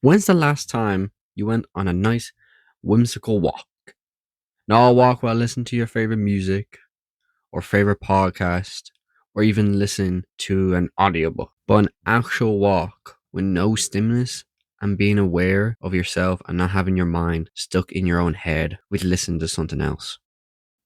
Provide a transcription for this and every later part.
When's the last time you went on a nice, whimsical walk? Not a walk while listening to your favorite music or favorite podcast or even listen to an audiobook, but an actual walk with no stimulus and being aware of yourself and not having your mind stuck in your own head with listening to something else.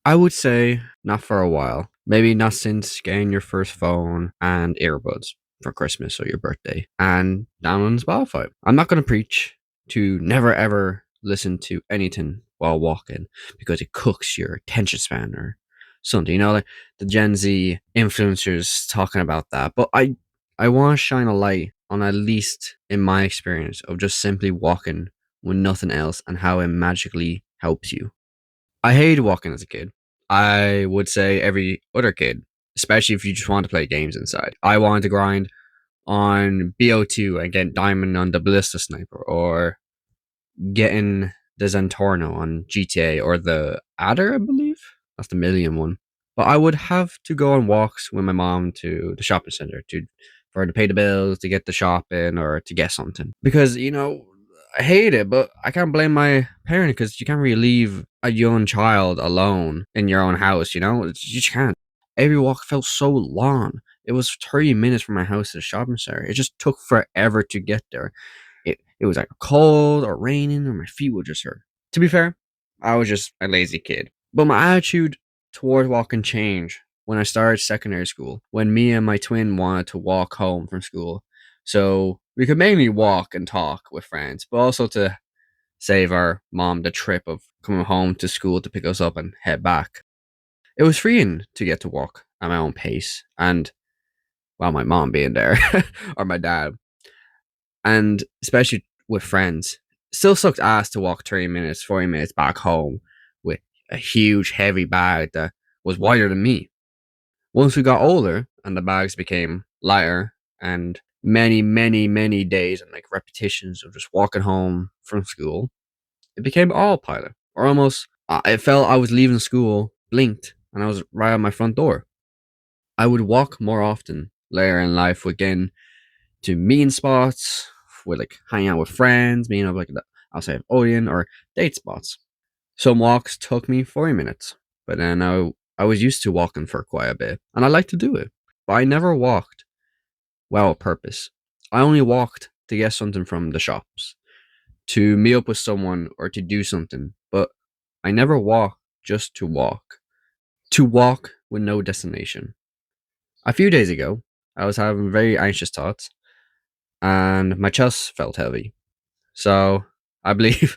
I would say not for a while. Maybe not since getting your first phone and earbuds for Christmas or your birthday and downloading Spotify. I'm not going to preach to never ever listen to anything while walking because it cooks your attention span or something. Like the Gen Z influencers talking about that. But I want to shine a light on, at least in my experience, of just simply walking with nothing else and how it magically helps you. I hated walking as a kid. I would say every other kid, especially if you just want to play games inside. I wanted to grind on BO2 and get diamond on the Ballista Sniper, or getting the Zentorno on GTA, or the Adder, I believe. That's the million one. But I would have to go on walks with my mom to the shopping center for her to pay the bills, to get the shopping, or to get something. Because, I hate it, but I can't blame my parent because you can't really leave a young child alone in your own house, you just can't. Every walk felt so long. It was 30 minutes from my house to the shopping center. It just took forever to get there. It was like cold or raining, or my feet would just hurt. To be fair, I was just a lazy kid. But my attitude toward walking changed when I started secondary school, when me and my twin wanted to walk home from school. So we could mainly walk and talk with friends, but also to save our mom the trip of coming home to school to pick us up and head back. It was freeing to get to walk at my own pace, and well, my mom being there or my dad, and especially with friends. Still sucked ass to walk 30 minutes, 40 minutes back home with a huge, heavy bag that was wider than me. Once we got older and the bags became lighter, and many, many, many days and like repetitions of just walking home from school, it became autopilot. Or almost, it felt I was leaving school, blinked, and I was right at my front door. I would walk more often later in life, again, to meeting spots, with like hanging out with friends, being of like the outside of Odeon, or date spots. Some walks took me 40 minutes, but then I was used to walking for quite a bit, and I like to do it. But I never walked well with purpose. I only walked to get something from the shops, to meet up with someone, or to do something. But I never walked just to walk with no destination. A few days ago, I was having very anxious thoughts, and my chest felt heavy. So I believe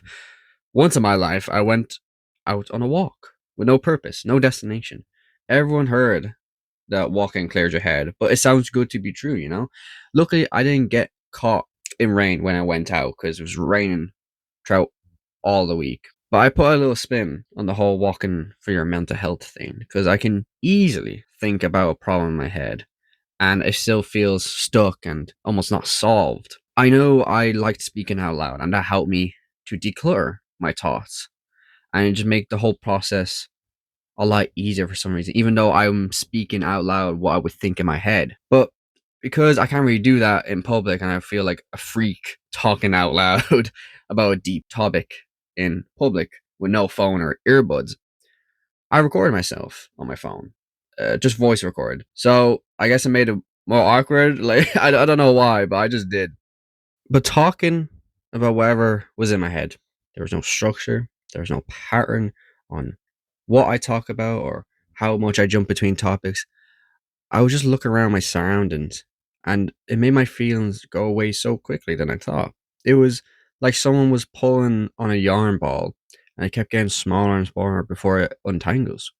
once in my life, I went out on a walk with no purpose, no destination. Everyone heard that walking clears your head, but it sounds good to be true. Luckily, I didn't get caught in rain when I went out because it was raining throughout all the week. But I put a little spin on the whole walking for your mental health thing because I can easily think about a problem in my head and it still feels stuck and almost not solved. I know I liked speaking out loud, and that helped me to declutter my thoughts and just make the whole process a lot easier for some reason, even though I'm speaking out loud what I would think in my head. But because I can't really do that in public and I feel like a freak talking out loud about a deep topic in public with no phone or earbuds, I recorded myself on my phone, just voice record. So I guess it made it more awkward. Like I don't know why, but I just did. But talking about whatever was in my head, there was no structure, there was no pattern on what I talk about or how much I jump between topics. I was just looking around my surroundings, and it made my feelings go away so quickly than I thought. It was like someone was pulling on a yarn ball, and it kept getting smaller and smaller before it untangles.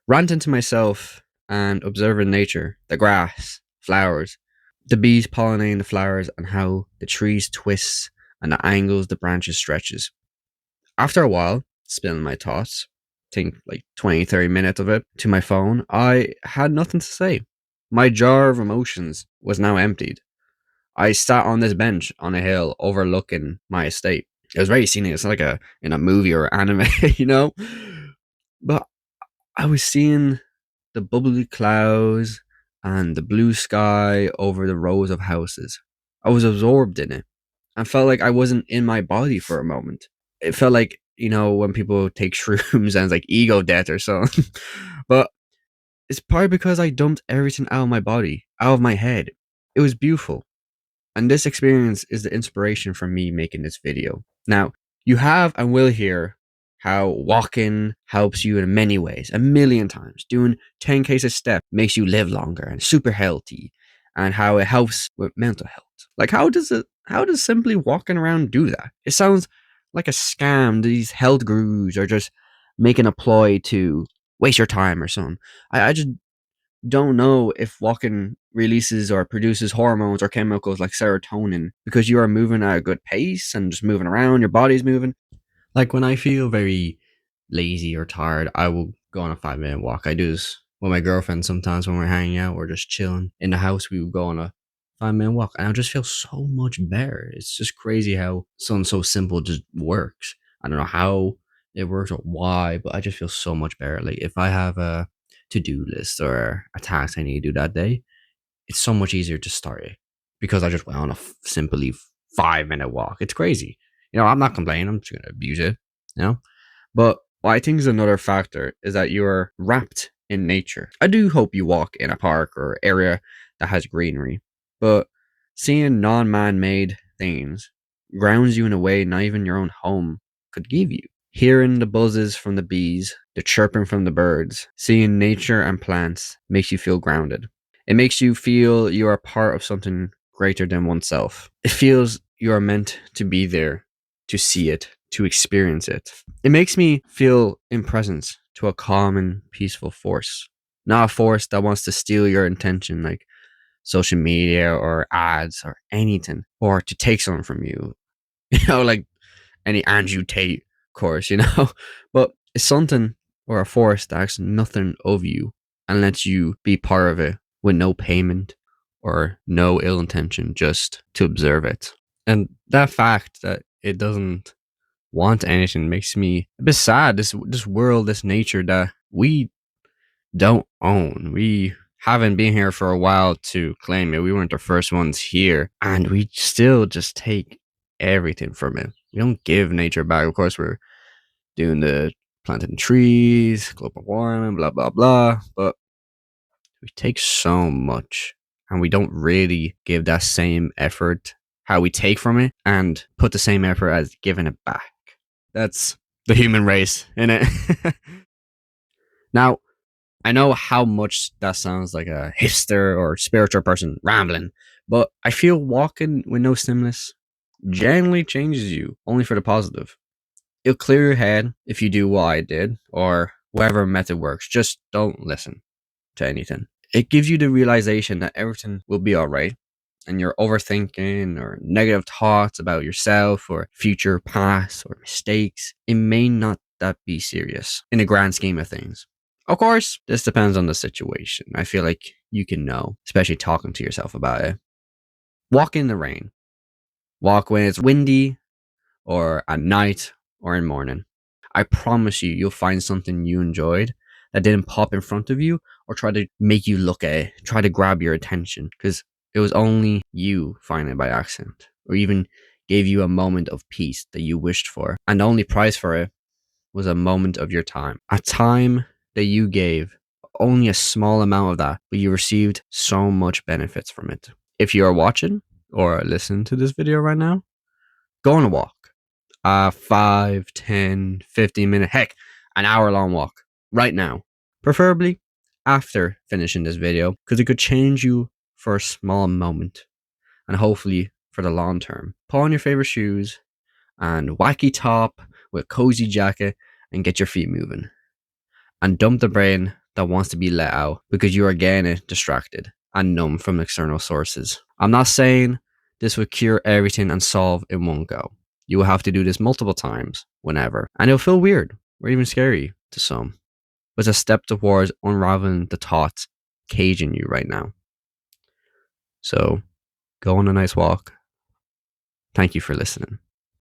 Ranting to myself and observing nature, the grass, flowers, the bees pollinating the flowers, and how the trees twist and the angles the branches stretches. After a while, spilling my thoughts, think like 20, 30 minutes of it, to my phone, I had nothing to say. My jar of emotions was now emptied. I sat on this bench on a hill overlooking my estate. It was very scenic. It's like in a movie or anime, you know? But I was seeing the bubbly clouds and the blue sky over the rows of houses. I was absorbed in it. and felt like I wasn't in my body for a moment. It felt like, when people take shrooms and it's like ego death or something. But it's probably because I dumped everything out of my body, out of my head. It was beautiful. And this experience is the inspiration for me making this video. Now, you have and will hear how walking helps you in many ways, a million times. Doing 10K a step makes you live longer and super healthy, and how it helps with mental health. Like, how does simply walking around do that? It sounds like a scam. These health gurus are just making a ploy to waste your time or something. I just don't know if walking releases or produces hormones or chemicals like serotonin because you are moving at a good pace and just moving around, your body's moving. Like when I feel very lazy or tired, I will go on a 5 minute walk. I do this with my girlfriend sometimes when we're hanging out or just chilling in the house. We would go on a 5 minute walk and I just feel so much better. It's just crazy how something so simple just works. I don't know how it works or why, but I just feel so much better. Like if I have a to do list or a task I need to do that day, it's so much easier to start it because I just went on a simply 5 minute walk. It's crazy. I'm not complaining. I'm just going to abuse it, you know? But what I think is another factor is that you are wrapped in nature. I do hope you walk in a park or area that has greenery, but seeing non man made things grounds you in a way not even your own home could give you. Hearing the buzzes from the bees, the chirping from the birds, seeing nature and plants makes you feel grounded. It makes you feel you are part of something greater than oneself. It feels you are meant to be there, to see it, to experience it. It makes me feel in presence to a calm and peaceful force, not a force that wants to steal your attention like social media or ads or anything, or to take something from you. Like any Andrew Tate course, but it's something or a force that asks nothing of you and lets you be part of it with no payment or no ill intention, just to observe it. And that fact that it doesn't want anything makes me a bit sad. This world, this nature that we don't own. We haven't been here for a while to claim it. We weren't the first ones here, and we still just take everything from it. We don't give nature back. Of course, we're doing the planting trees, global warming, blah blah blah, but we take so much, and we don't really give that same effort how we take from it and put the same effort as giving it back. That's the human race, innit? Now, I know how much that sounds like a hipster or spiritual person rambling, but I feel walking with no stimulus generally changes you only for the positive. It'll clear your head if you do what I did or whatever method works. Just don't listen to anything. It gives you the realization that everything will be all right and your overthinking or negative thoughts about yourself or future past or mistakes, it may not that be serious in the grand scheme of things. Of course, this depends on the situation. I feel like you can know, especially talking to yourself about it. Walk in the rain. Walk when it's windy or at night or in morning. I promise you'll find something you enjoyed that didn't pop in front of you or try to make you look at it, try to grab your attention, because it was only you finding it by accident, or even gave you a moment of peace that you wished for. And the only price for it was a moment of your time. A time that you gave only a small amount of that, but you received so much benefits from it. If you are watching or listening to this video right now, go on a walk. 5, 10, 15 minute, heck, an hour long walk right now. Preferably after finishing this video, because it could change you for a small moment and hopefully for the long term. Put on your favorite shoes and wacky top with cozy jacket and get your feet moving. And dump the brain that wants to be let out because you are getting it distracted and numb from external sources. I'm not saying this will cure everything and solve in one go. You will have to do this multiple times, whenever, and it'll feel weird or even scary to some. But it's a step towards unraveling the thoughts caging you right now. So, go on a nice walk. Thank you for listening.